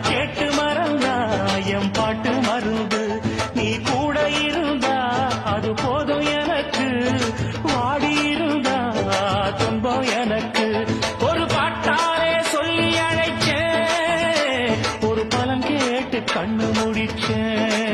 கேட்டு மறந்தா என் பாட்டு மருந்து நீ கூட இருந்தா அது போதும் எனக்கு வாடி இருந்தா துன்பம் எனக்கு ஒரு பாட்டாலே சொல்லி அழைச்சேன் ஒரு பலம் கேட்டு கண்ணு முடிச்சேன்